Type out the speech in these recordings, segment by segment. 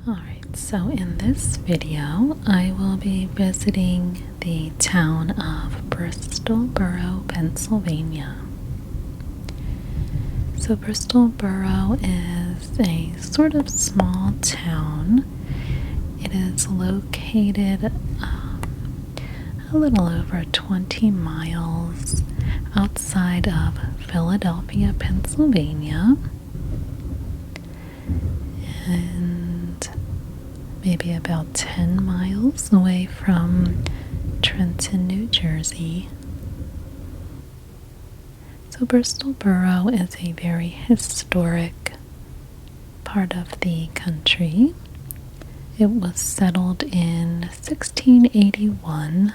Alright, so in this video, I will be visiting the town of Bristol Borough, Pennsylvania. So Bristol Borough is a sort of small town. It is located a little over 20 miles outside of Philadelphia, Pennsylvania, and maybe about 10 miles away from Trenton, New Jersey. So Bristol Borough is a very historic part of the country. It was settled in 1681.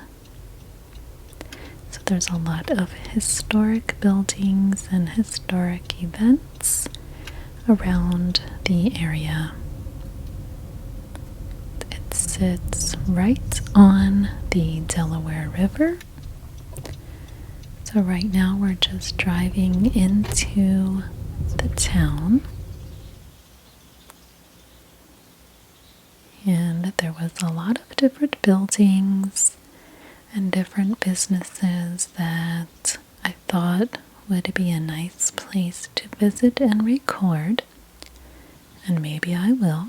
So there's a lot of historic buildings and historic events around the area. It sits right on the Delaware River. So right now we're just driving into the town. And there was a lot of different buildings and different businesses that I thought would be a nice place to visit and record. And maybe I will.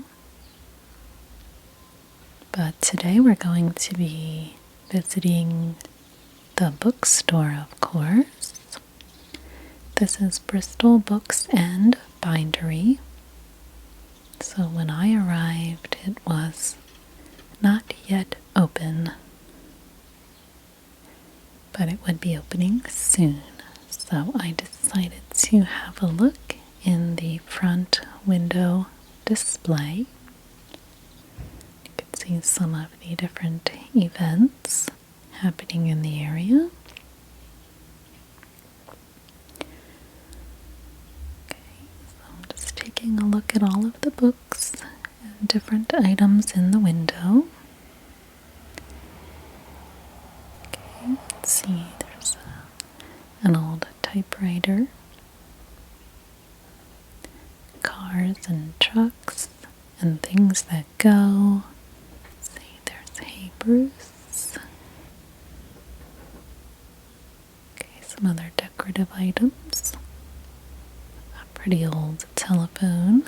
But today we're going to be visiting the bookstore, of course. This is Bristol Books and Bindery. So when I arrived, it was not yet open, but it would be opening soon. So I decided to have a look in the front window display. You can see some of the different events happening in the area. Okay, so I'm just taking a look at all of the books and different items in the window. Okay, let's see, there's an old typewriter, cars and trucks and things that go. Let's see, there's Hey Bruce. Okay, some other decorative items. A pretty old telephone.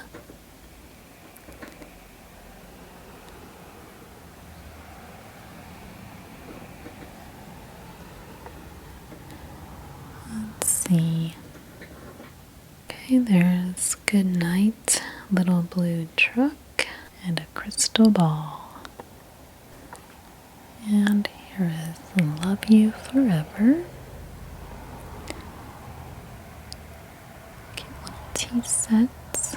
Let's see. Okay, there's Good Night, Little Blue Truck, and a crystal ball. And here is Love You Forever. Cute little tea sets.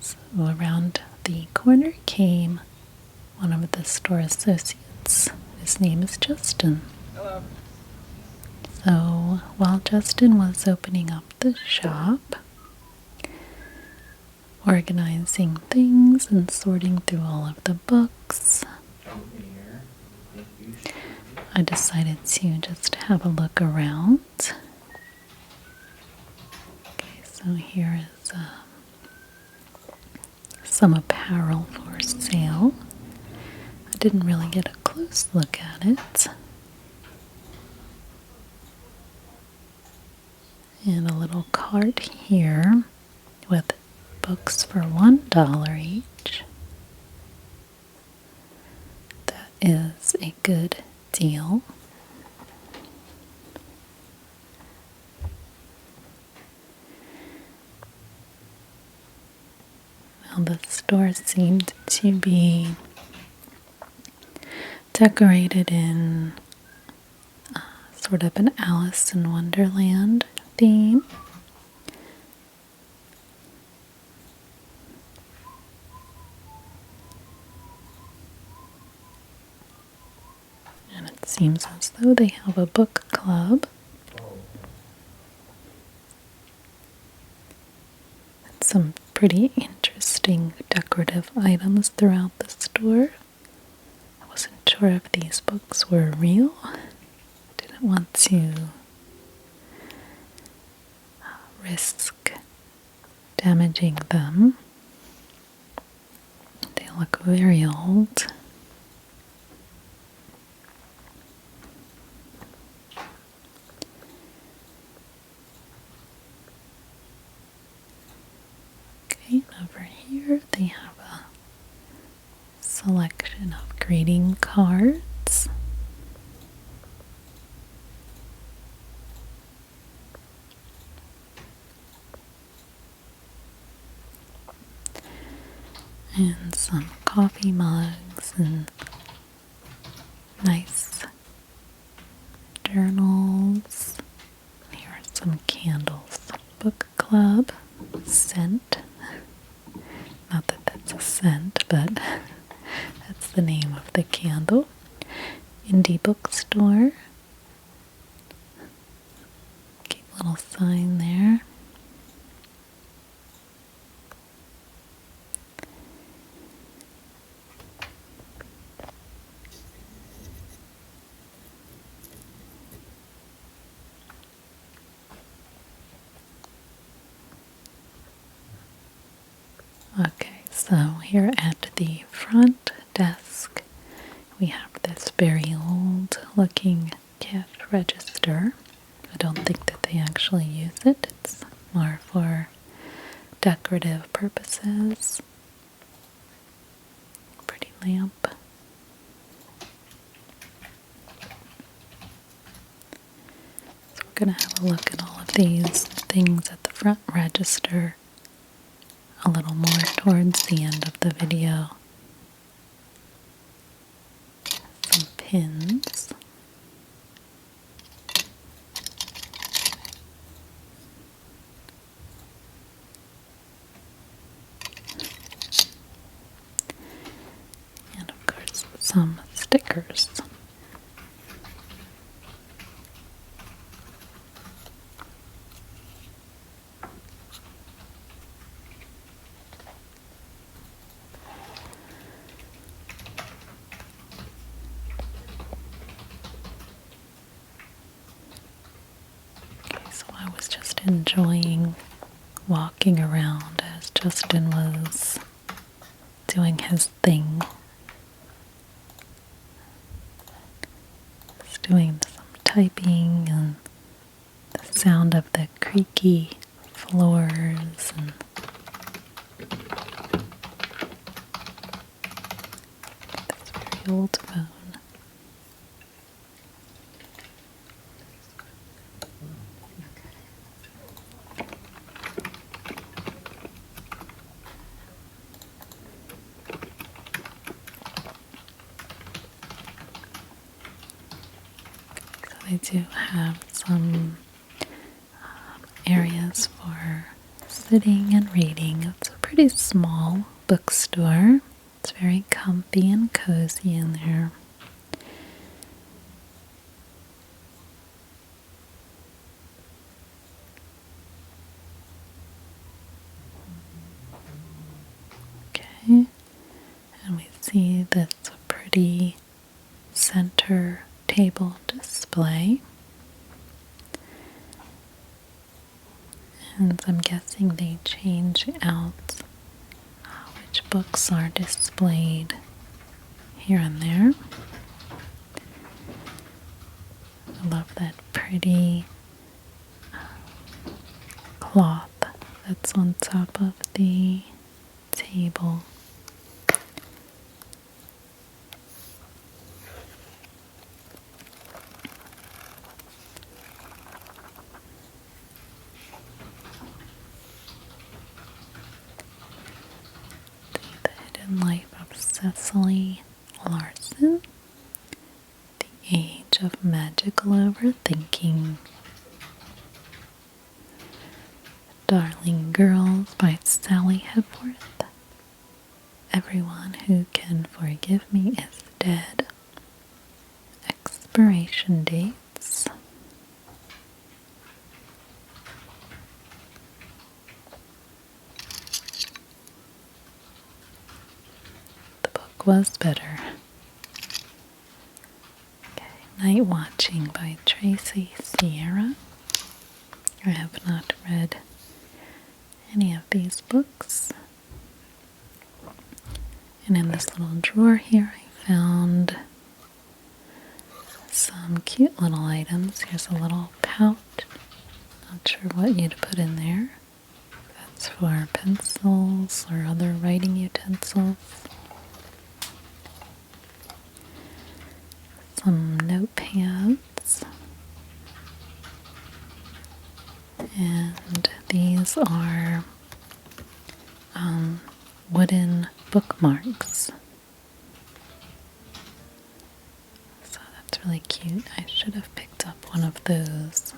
So around the corner came one of the store associates. His name is Justin. Hello. So while Justin was opening up the shop, organizing things and sorting through all of the books, I decided to just have a look around. Okay, so here is some apparel for sale. I didn't really get a close look at it. And a little cart here with books for $1 each. That is a good deal. Now the store seemed to be decorated in sort of an Alice in Wonderland theme. And it seems as though they have a book club. And some pretty interesting decorative items throughout the store. I wasn't sure if these books were real want to risk damaging them. They look very old. Okay, over here they have a selection of greeting cards. And some coffee mugs and nice journals. Here are some candles. Book club scent. Not that that's a scent, but that's the name of the candle. Indie bookstore. Cute little sign there. Okay, so here at the front desk we have this very old looking cash register. I don't think that they actually use it. It's more for decorative purposes. Pretty lamp. So we're going to have a look at all of these things at the front register a little more towards the end of the video. Some pins. And of course some stickers. So I was just enjoying walking around as Justin was doing his thing. Just doing some typing and the sound of the creaky floors and this very old phone. They do have some areas for sitting and reading. It's a pretty small bookstore. It's very comfy and cozy in there. Okay, and we see that's a pretty center table display, and I'm guessing they change out which books are displayed here and there. I love that pretty cloth that's on top of the table. Life of Cecily Larson, The Age of Magical Overthinking, Darling Girls by Sally Hepworth, Everyone Who Can Forgive Me Is Dead, Expiration Dates, Was Better. Okay, Night Watching by Tracy Sierra. I have not read any of these books. And in this little drawer here, I found some cute little items. Here's a little pouch. Not sure what you'd put in there. That's for pencils or other writing utensils. Some notepads. And these are wooden bookmarks. So that's really cute. I should have picked up one of those.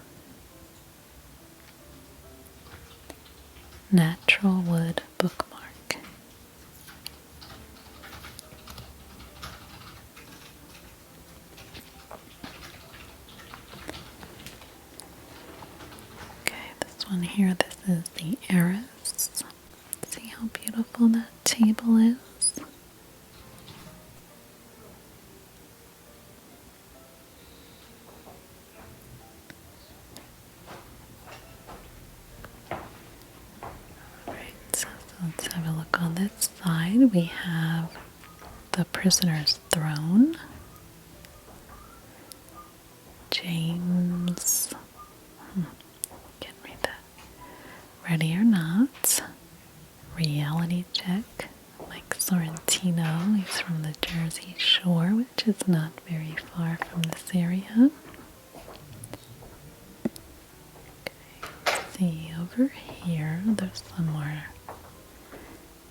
Natural wood bookmark. Okay, this one here, this is the Heiress. See how beautiful that table is? Alright, so let's have a look on this side. We have The Prisoner's Throne. James. Can't read that. Ready or Not. Reality Check. Mike Sorrentino. He's from the Jersey Shore, which is not very far from this area. Okay, let's see over here. There's some more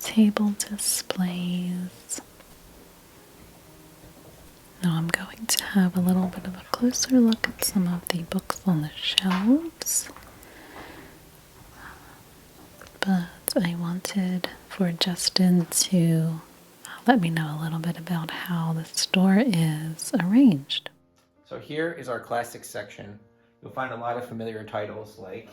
table displays. Now I'm going to have a little bit of a closer look at some of the books on the shelves. But I wanted for Justin to let me know a little bit about how the store is arranged. So here is our classics section. You'll find a lot of familiar titles like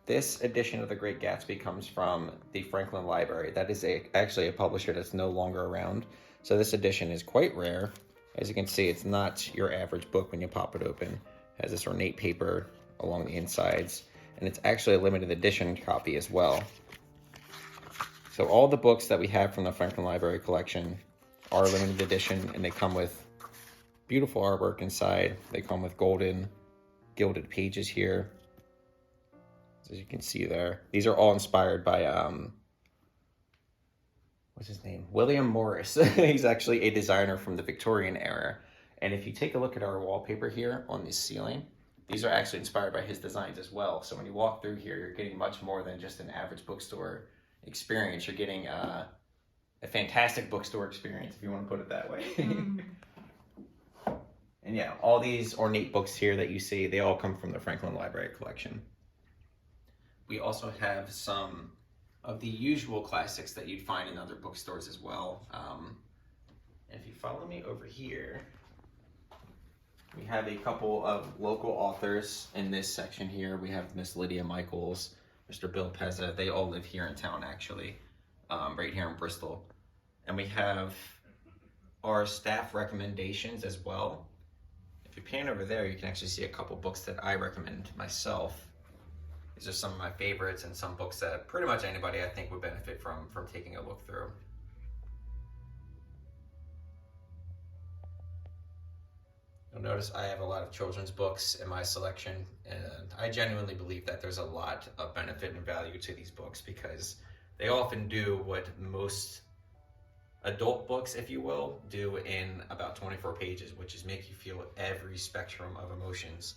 this edition of The Great Gatsby comes from the Franklin Library. That is actually a publisher that's no longer around. So this edition is quite rare. As you can see, it's not your average book when you pop it open. It has this ornate paper along the insides. And it's actually a limited edition copy as well. So all the books that we have from the Franklin Library collection are limited edition, and they come with beautiful artwork inside. They come with golden gilded pages here, as you can see there. These are all inspired by what's his name? William Morris. He's actually a designer from the Victorian era. And if you take a look at our wallpaper here on this ceiling, these are actually inspired by his designs as well. So when you walk through here, you're getting much more than just an average bookstore experience. You're getting a fantastic bookstore experience, if you want to put it that way. And yeah, all these ornate books here that you see, they all come from the Franklin Library collection. We also have some of the usual classics that you'd find in other bookstores as well. And if you follow me over here, we have a couple of local authors in this section here. We have Miss Lydia Michaels, Mr. Bill Pezza. They all live here in town, actually, right here in Bristol. And we have our staff recommendations as well. If you pan over there, you can actually see a couple books that I recommend myself. These are some of my favorites and some books that pretty much anybody I think would benefit from taking a look through. You'll notice I have a lot of children's books in my selection, and I genuinely believe that there's a lot of benefit and value to these books because they often do what most adult books, if you will, do in about 24 pages, which is make you feel every spectrum of emotions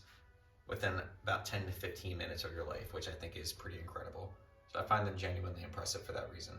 within about 10 to 15 minutes of your life, which I think is pretty incredible. So I find them genuinely impressive for that reason.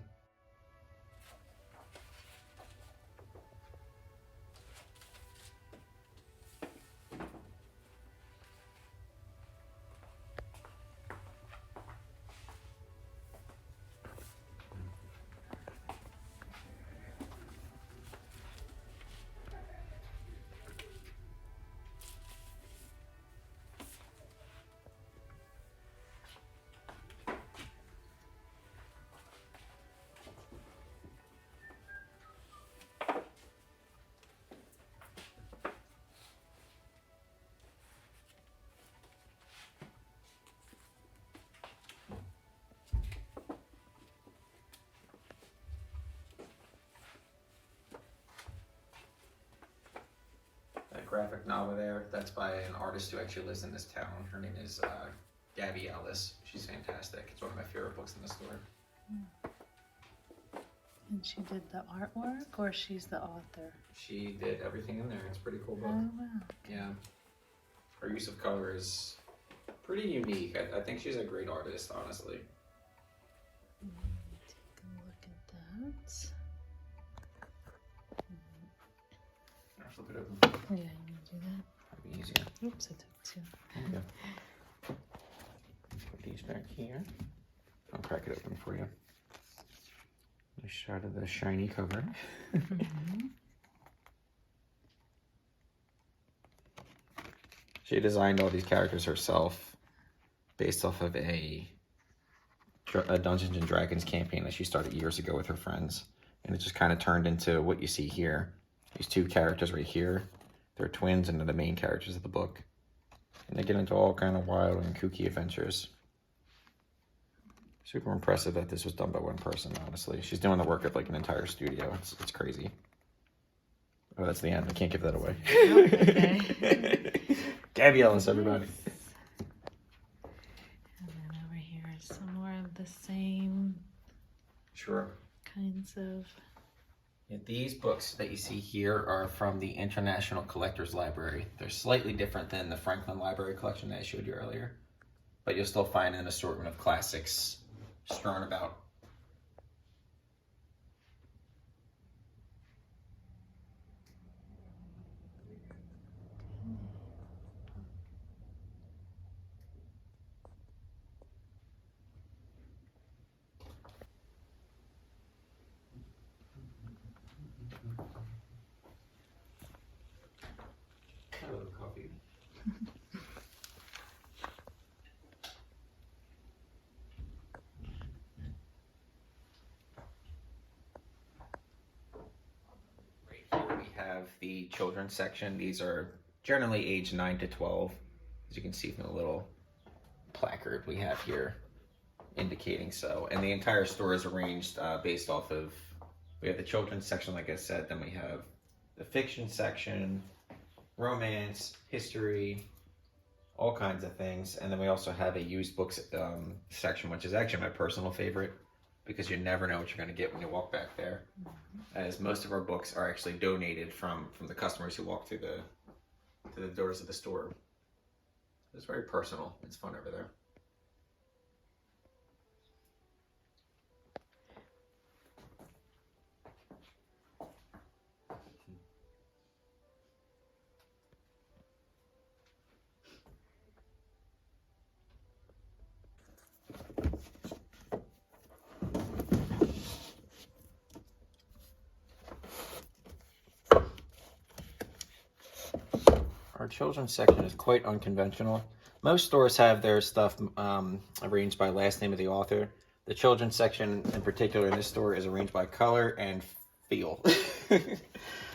graphic novel there. That's by an artist who actually lives in this town. Her name is Gabby Ellis. She's fantastic. It's one of my favorite books in the store. And she did the artwork, or she's the author? She did everything in there. It's a pretty cool book. Oh, wow. Yeah. Her use of color is pretty unique. I think she's a great artist, honestly. Take a look at that. I'll flip it open. Yeah, you can do that. That'd be easier. Oops, I took two. There you go. Put these back here. I'll crack it open for you. Nice shot of the shiny cover. She designed all these characters herself based off of a Dungeons and Dragons campaign that she started years ago with her friends. And it just kind of turned into what you see here. These two characters right here. They're twins and they're the main characters of the book. And they get into all kind of wild and kooky adventures. Super impressive that this was done by one person, honestly. She's doing the work of like an entire studio. It's crazy. Oh, that's the end. I can't give that away. Okay. Gabby Ellis, everybody. And then over here is some more of the same Sure. kinds of. Yeah, these books that you see here are from the International Collectors Library. They're slightly different than the Franklin Library collection that I showed you earlier. But you'll still find an assortment of classics strewn about. A little coffee. Right here we have the children's section. These are generally age 9 to 12, as you can see from the little placard we have here indicating so. And the entire store is arranged based off of, we have the children's section, like I said, then we have the fiction section, romance, history, all kinds of things. And then we also have a used books section, which is actually my personal favorite because you never know what you're going to get when you walk back there. As most of our books are actually donated from the customers who walk through to the doors of the store. It's very personal. It's fun over there. Our children's section is quite unconventional. Most stores have their stuff arranged by last name of the author. The children's section in particular in this store is arranged by color and feel.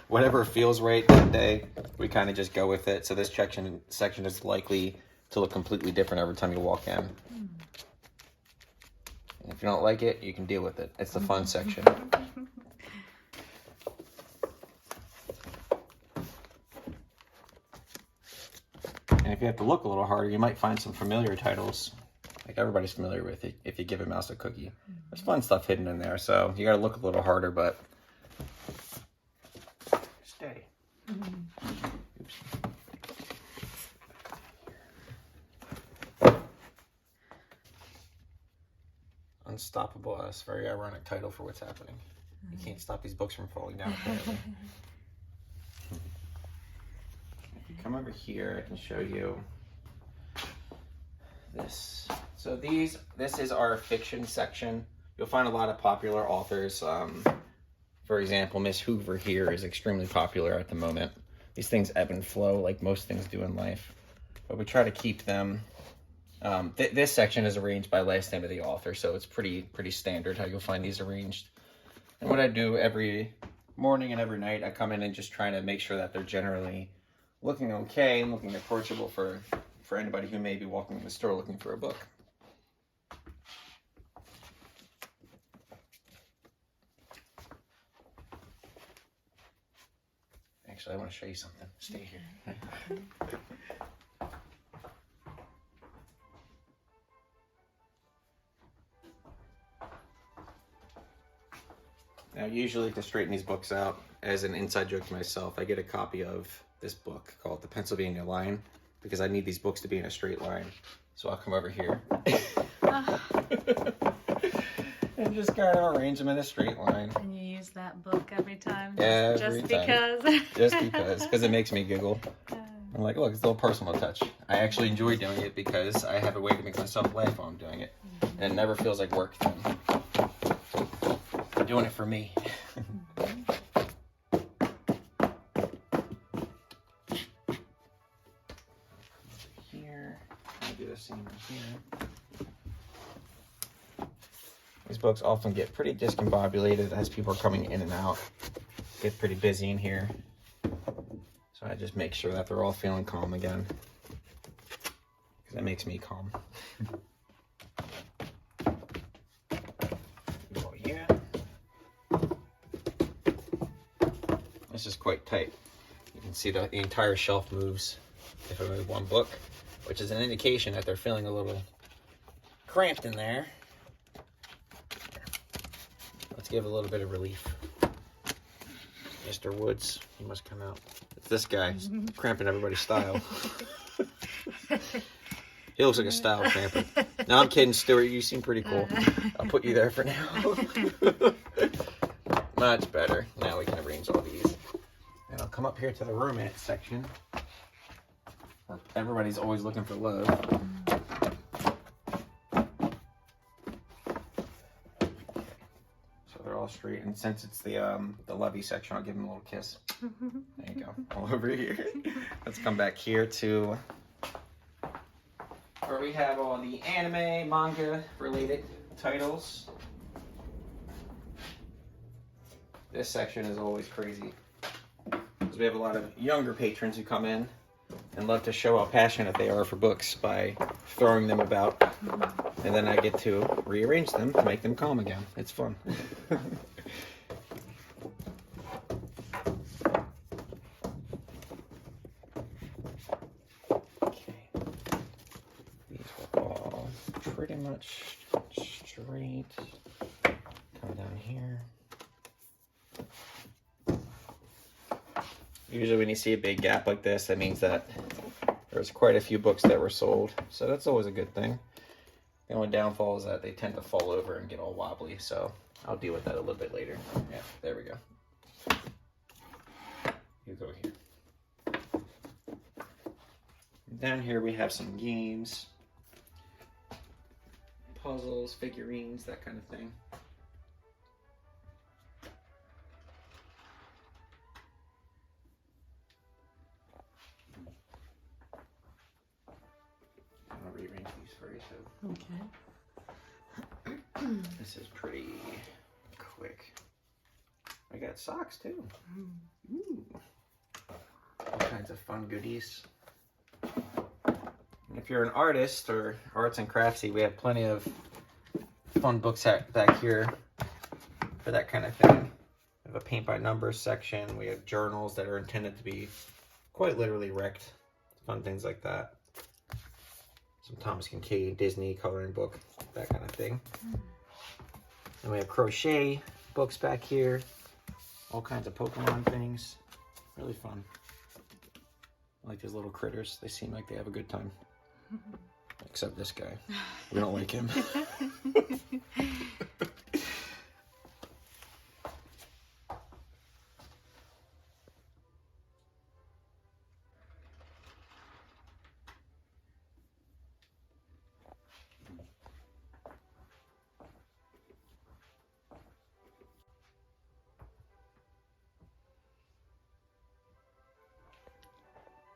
Whatever feels right that day, we kind of just go with it. So this section is likely to look completely different every time you walk in. And if you don't like it, you can deal with it. It's the fun section. And if you have to look a little harder, you might find some familiar titles, like everybody's familiar with it, if you give a mouse a cookie. There's fun stuff hidden in there, so you gotta look a little harder, but stay. Oops. Unstoppable Us, very ironic title for what's happening. You can't stop these books from falling down. Come over here, I can show you this. So this is our fiction section. You'll find a lot of popular authors. For example, Miss Hoover here is extremely popular at the moment. These things ebb and flow like most things do in life, but we try to keep them. This section is arranged by last name of the author, so it's pretty standard how you'll find these arranged. And what I do every morning and every night, I come in and just try to make sure that they're generally looking okay and looking approachable for anybody who may be walking in the store looking for a book. Actually, I want to show you something. Stay here. Now, usually to straighten these books out, as an inside joke to myself, I get a copy of this book called The Pennsylvania Line because I need these books to be in a straight line. So I'll come over here and just kind of arrange them in a straight line. And you use that book every time? Every time. Just Because it makes me giggle. I'm like, look, it's a little personal touch. I actually enjoy doing it because I have a way to make myself laugh while I'm doing it. And it never feels like work to me. I'm doing it for me. Here, I'll do the same here. These books often get pretty discombobulated as people are coming in and out. Get pretty busy in here. So I just make sure that they're all feeling calm again. Because that makes me calm. Oh yeah. This is quite tight. You can see the entire shelf moves if I move one book, which is an indication that they're feeling a little cramped in there. Let's give a little bit of relief. Mr. Woods, he must come out. It's this guy cramping everybody's style. He looks like a style cramper. No, I'm kidding, Stuart. You seem pretty cool. I'll put you there for now. Much better. Now we can arrange all these. And I'll come up here to the romance section. Everybody's always looking for love. So they're all straight. And since it's the lovey section, I'll give him a little kiss. There you go. All over here. Let's come back here to where we have all the anime, manga related titles. This section is always crazy because we have a lot of younger patrons who come in and love to show how passionate they are for books by throwing them about. And then I get to rearrange them to make them calm again. It's fun. Okay. These are all pretty much straight. Come down here. Usually when you see a big gap like this, that means that there's quite a few books that were sold. So that's always a good thing. The only downfall is that they tend to fall over and get all wobbly. So I'll deal with that a little bit later. Yeah, there we go. You go here. Down here we have some games, puzzles, figurines, that kind of thing. I'll rearrange these for you too. Okay. This is pretty quick. I got socks too. Ooh. All kinds of fun goodies. And if you're an artist or arts and craftsy, we have plenty of fun books back here for that kind of thing. We have a paint by numbers section. We have journals that are intended to be quite literally wrecked. Fun things like that. Some Thomas Kincaid, Disney coloring book, that kind of thing. And we have crochet books back here. All kinds of Pokemon things. Really fun. I like these little critters. They seem like they have a good time. Except this guy. We don't like him.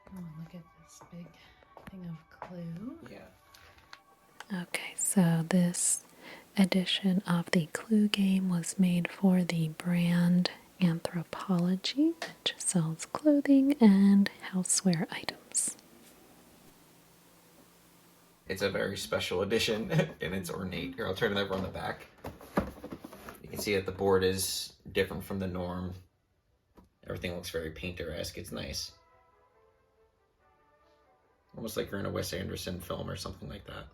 Oh, look at this big thing of Clue. Yeah. Okay, so this edition of the Clue game was made for the brand Anthropology, which sells clothing and houseware items. It's a very special edition and it's ornate. Here, I'll turn it over on the back. You can see that the board is different from the norm. Everything looks very painter-esque. It's nice. Almost like you're in a Wes Anderson film or something like that.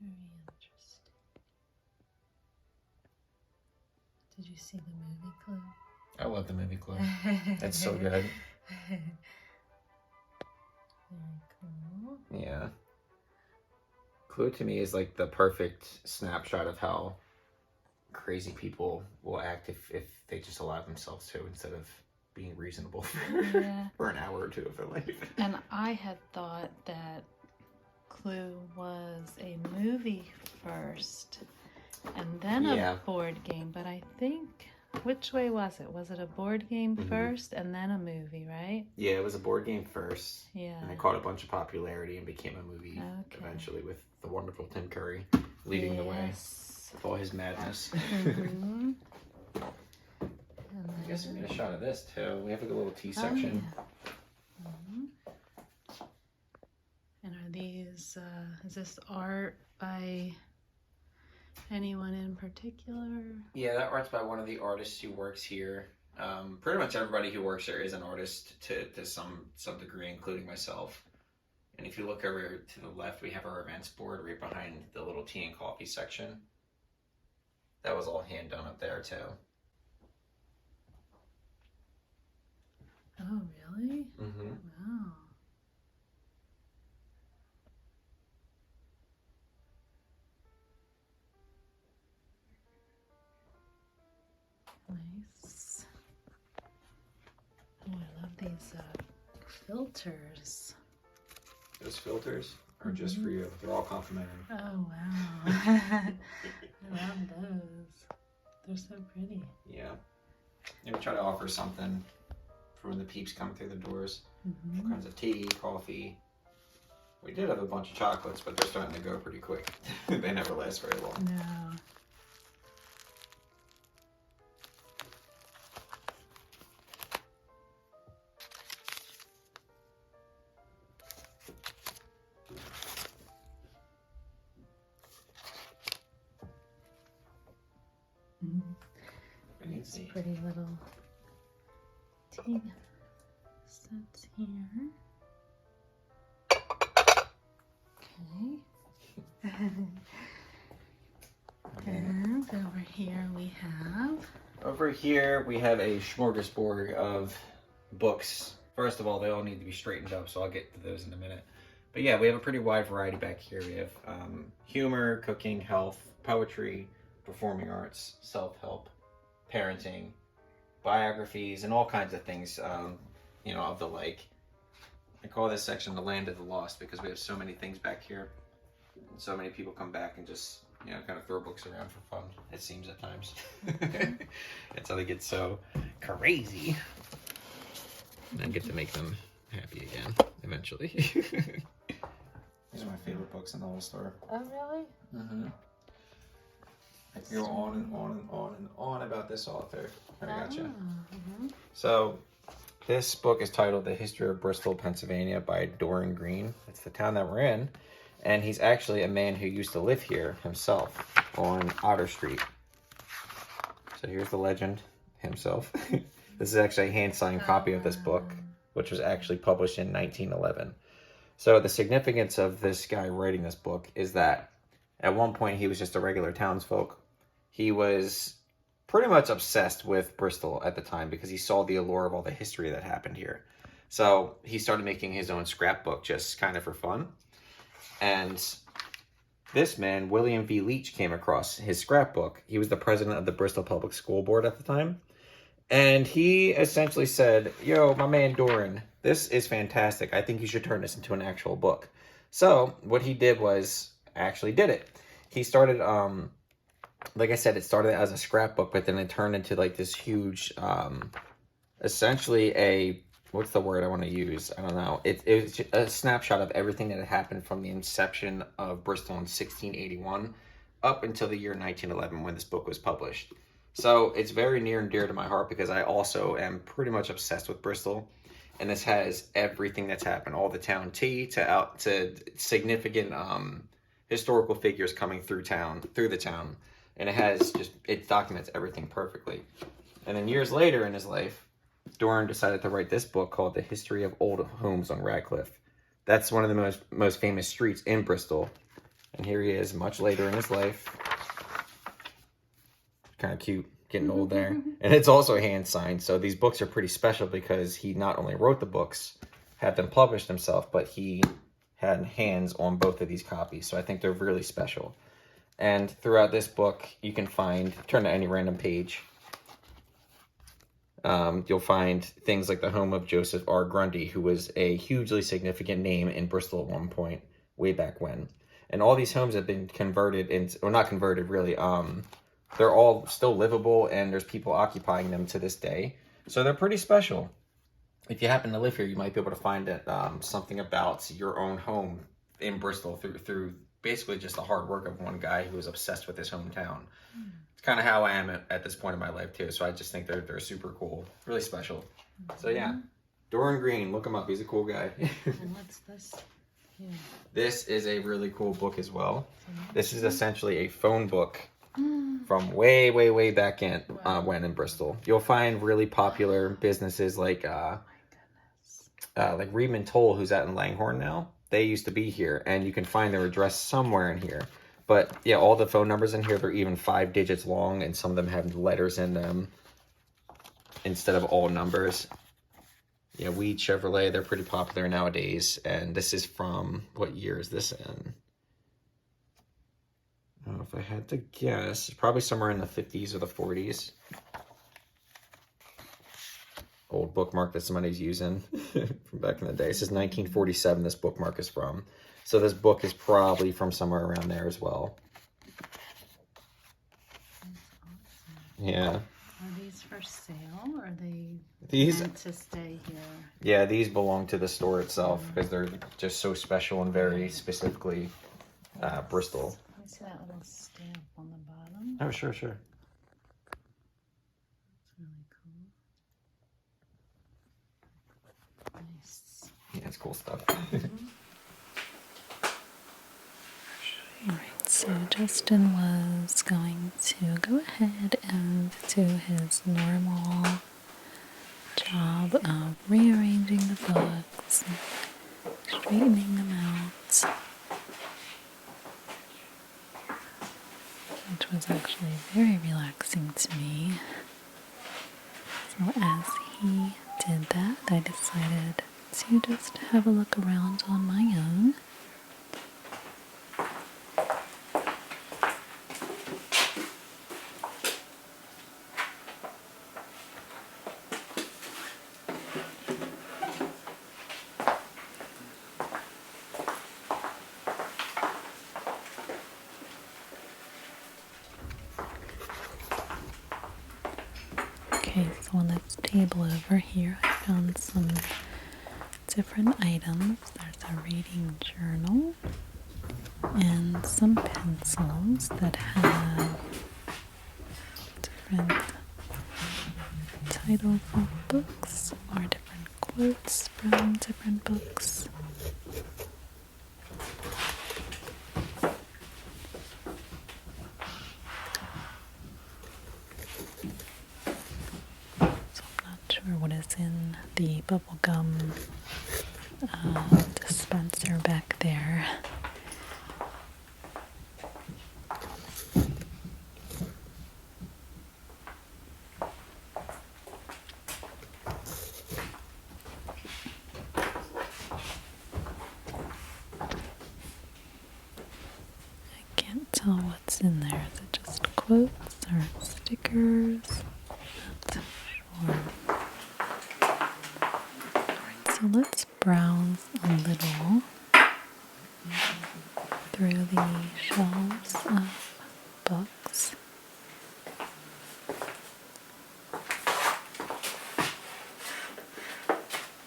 Very interesting. Did you see the movie Clue? I love the movie Clue. That's so good. Very cool. Yeah. Clue to me is like the perfect snapshot of how crazy people will act if they just allow themselves to, instead of being reasonable for an hour or two of their life. And I had thought that Clue was a movie first and then a board game, but I think, which way was it? Was it a board game first and then a movie, right? Yeah, it was a board game first. Yeah. And it caught a bunch of popularity and became a movie eventually, with the wonderful Tim Curry leading the way with all his madness. I guess we get a shot of this too. We have like a little tea section. And are these, is this art by anyone in particular? Yeah, that art's by one of the artists who works here. Pretty much everybody who works here is an artist to some degree, including myself. And if you look over to the left, we have our events board right behind the little tea and coffee section. That was all hand done up there too. Oh, really? Wow. Nice. Oh, I love these filters. Those filters are just for you. They're all complimentary. Oh, wow. I love those. They're so pretty. Yeah. And we try to offer something for when the peeps come through the doors. All kinds of tea, coffee. We did have a bunch of chocolates, but they're starting to go pretty quick. They never last very long. No. These pretty little tea sets here. Okay. And over here we have... Over here we have a smorgasbord of books. First of all, they all need to be straightened up, so I'll get to those in a minute. But yeah, we have a pretty wide variety back here. We have humor, cooking, health, poetry, performing arts, self-help, parenting, biographies, and all kinds of things, you know, of the like. I call this section the land of the lost because we have so many things back here. And so many people come back and just, you know, kind of throw books around for fun, it seems at times. That's how they get so crazy. And then get to make them happy again, eventually. These are my favorite books in the whole store. Oh, really? I can go on and on and on and on about this author. I gotcha. So, this book is titled The History of Bristol, Pennsylvania by Dorian Green. It's the town that we're in. And he's actually a man who used to live here himself on Otter Street. So here's the legend himself. This is actually a hand-signed copy of this book, which was actually published in 1911. So the significance of this guy writing this book is that at one point he was just a regular townsfolk. He was pretty much obsessed with Bristol at the time because he saw the allure of all the history that happened here. So he started making his own scrapbook just kind of for fun. And this man, William V. Leach, came across his scrapbook. He was the president of the Bristol Public School Board at the time. And he essentially said, yo, my man Doran, this is fantastic. I think you should turn this into an actual book. So what he did was actually did it. He started, like I said, it started as a scrapbook, but then it turned into like this huge, essentially a, what's the word I want to use? I don't know. It was a snapshot of everything that had happened from the inception of Bristol in 1681 up until the year 1911 when this book was published. So it's very near and dear to my heart because I also am pretty much obsessed with Bristol. And this has everything that's happened, all the town tea to significant historical figures coming through the town. And it documents everything perfectly. And then years later in his life, Doran decided to write this book called The History of Old Homes on Radcliffe. That's one of the most famous streets in Bristol. And here he is much later in his life. Kind of cute, getting old there. And it's also hand signed. So these books are pretty special because he not only wrote the books, had them published himself, but he had hands on both of these copies. So I think they're really special. And throughout this book, you can turn to any random page. You'll find things like the home of Joseph R. Grundy, who was a hugely significant name in Bristol at one point, way back when. And all these homes have been converted into, or not converted really, they're all still livable, and there's people occupying them to this day. So they're pretty special. If you happen to live here, you might be able to find something about your own home in Bristol through basically just the hard work of one guy who was obsessed with his hometown. It's kind of how I am at this point in my life too. So I just think they're super cool, really special. So yeah, Doran Green, look him up. He's a cool guy. And what's this? Yeah. This is a really cool book as well. This is essentially a phone book from way back when in Bristol. You'll find really popular businesses like Reedman Toll, who's out in Langhorne now. They used to be here, and you can find their address somewhere in here. But yeah, all the phone numbers in here, they're even 5 digits long, and some of them have letters in them instead of all numbers. Yeah, Weed Chevrolet, they're pretty popular nowadays. And this is from, what year is this in? If I had to guess, probably somewhere in the 50s or the 40s. Old bookmark that somebody's using from back in the day. This is 1947, this bookmark is from. So this book is probably from somewhere around there as well. Yeah. Are these for sale, or are they meant to stay here? Yeah, these belong to the store itself because they're just so special and very specifically Bristol. Let me see that little stamp on the bottom. Oh, sure. That's really cool. Nice. Yeah, it's cool stuff. Alright, so Justin was going to go ahead and do his normal job of rearranging the books, straightening them out, which was actually very relaxing to me. So as he did that, I decided to just have a look around on my own. Okay, so on this table over here, I found some different items. There's a reading journal and some pencils that have different titles of books or different quotes from different books. What is in the bubblegum dispenser back there. I can't tell what's in there. Is it just quotes or stickers? Not sure. So let's browse a little through the shelves of books.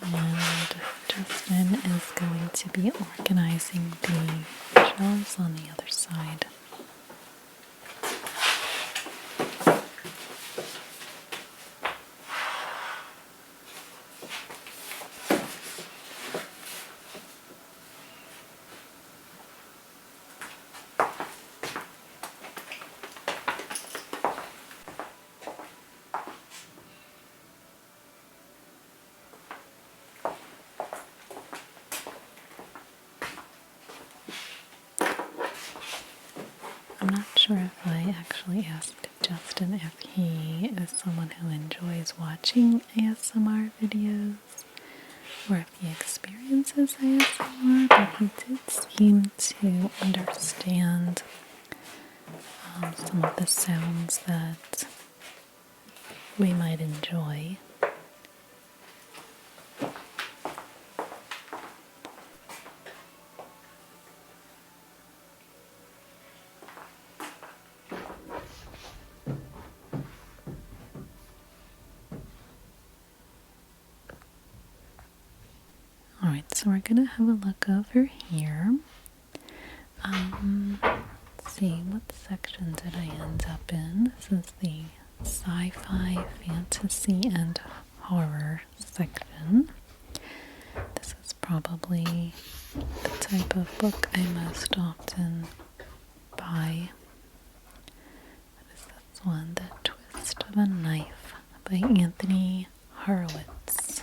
And Justin is going to be organizing the shelves on the other side. sure if I actually asked Justin if he is someone who enjoys watching ASMR videos or if he experiences ASMR, but he did seem to understand some of the sounds that we might enjoy. Alright, so we're gonna have a look over here. Let's see, what section did I end up in? This is the sci-fi, fantasy, and horror section. This is probably the type of book I most often buy. What is this one? The Twist of a Knife by Anthony Horowitz.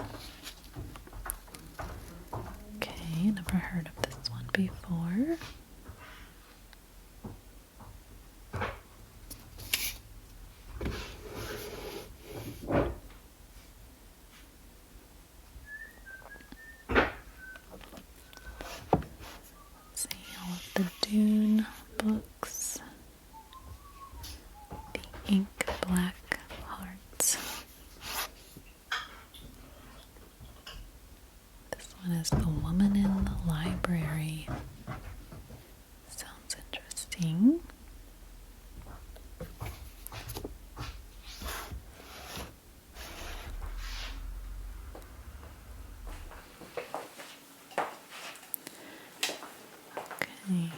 Okay, never heard of this one before. Let's see, all of the Dune books. The Ink Black Heart. This one is The Woman in the Library. Sounds interesting. Okay.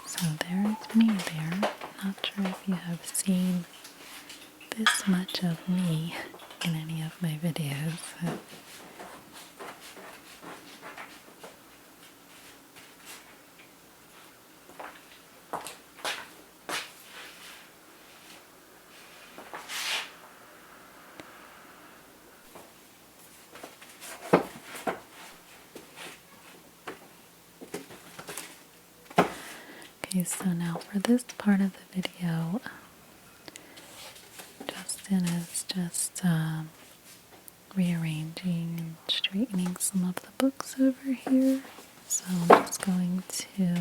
So there's me there. Not sure if you have seen this much of me in any of my videos. Okay, so now for this part of the video, Justin is just rearranging and straightening some of the books over here. So I'm just going to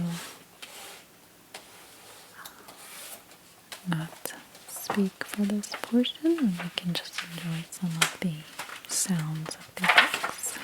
not speak for this portion, and we can just enjoy some of the sounds of the books.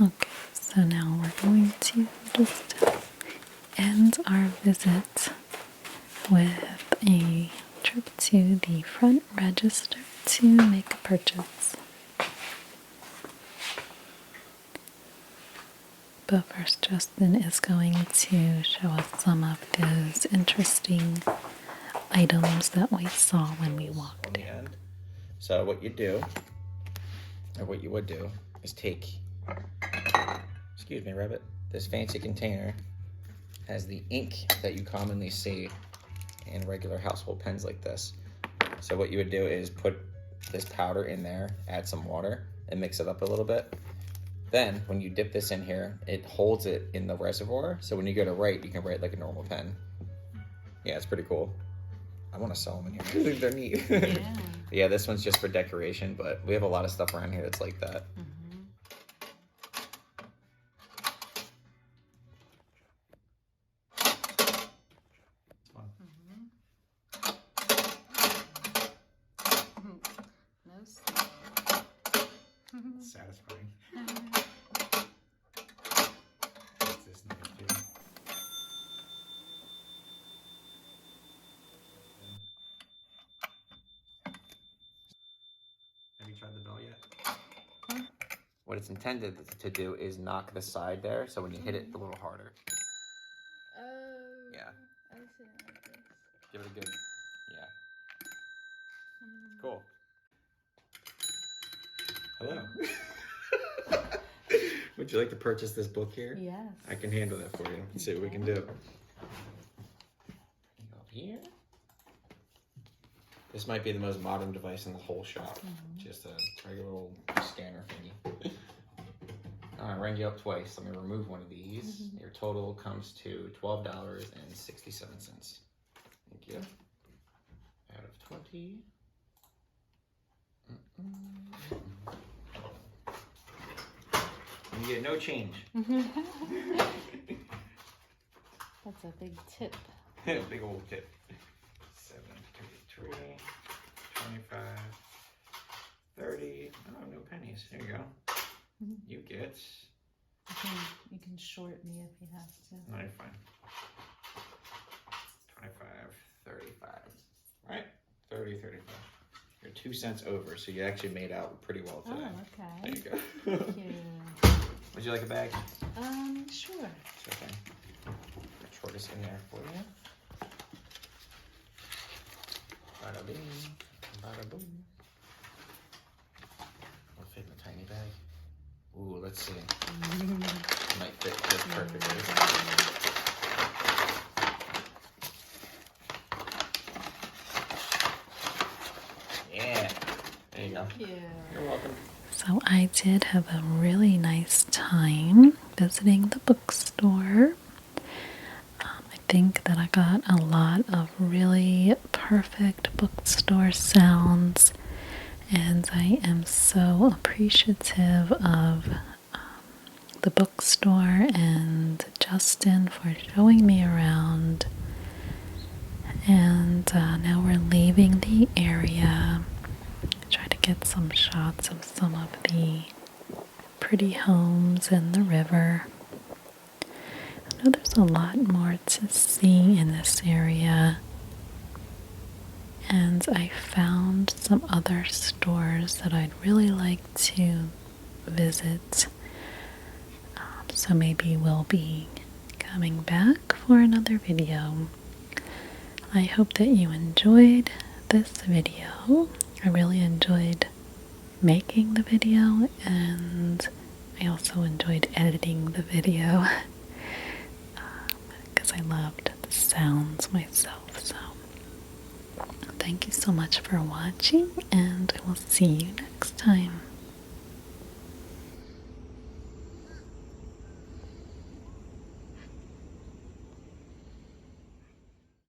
Okay, so now we're going to just end our visit with a trip to the front register to make a purchase. But first, Justin is going to show us some of those interesting items that we saw when we walked in. So what you do, or what you would do, is take, excuse me, Rabbit, this fancy container has the ink that you commonly see in regular household pens like this. So what you would do is put this powder in there, add some water, and mix it up a little bit. Then, when you dip this in here, it holds it in the reservoir, so when you go to write, you can write like a normal pen. Yeah, it's pretty cool. I want to sell them in here. I think they're neat. Yeah. Yeah, this one's just for decoration, but we have a lot of stuff around here that's like that. Satisfying. What's this number 2? Have you tried the bell yet? What it's intended to do is knock the side there, so when you hit it a little harder. Oh. Yeah. I see it like this. Give it a good, yeah. Cool. Hello. Would you like to purchase this book here? Yes. I can handle that for you. Let's see what we can do. Go up here. This might be the most modern device in the whole shop. Just a regular old scanner thingy. All right, rang you up twice. Let me remove one of these. Your total comes to $12.67. Thank you. Out of 20. You get no change. That's a big tip. Big old tip. 7, 33, 25, 30. Oh, no pennies. There you go. You get. You can short me if you have to. No, you're fine. 25, 35. Right? 30, 35. You're 2 cents over, so you actually made out pretty well today. Oh, okay. There you go. Thank you. Would you like a bag? Sure. It's okay. I'll throw this in there for you. Bada bing, bada boom. Will fit in a tiny bag. Ooh, let's see. Might fit just perfectly. Yeah. There you go. Thank you. You're welcome. So I did have a really nice time visiting the bookstore. I think that I got a lot of really perfect bookstore sounds, and I am so appreciative of the bookstore and Justin for showing me around. And now we're leaving the area. Try to get some shots of some of the pretty homes and the river. I know there's a lot more to see in this area, and I found some other stores that I'd really like to visit, so maybe we'll be coming back for another video. I hope that you enjoyed this video. I really enjoyed making the video, and I also enjoyed editing the video because I loved the sounds myself. So thank you so much for watching, and I will see you next time.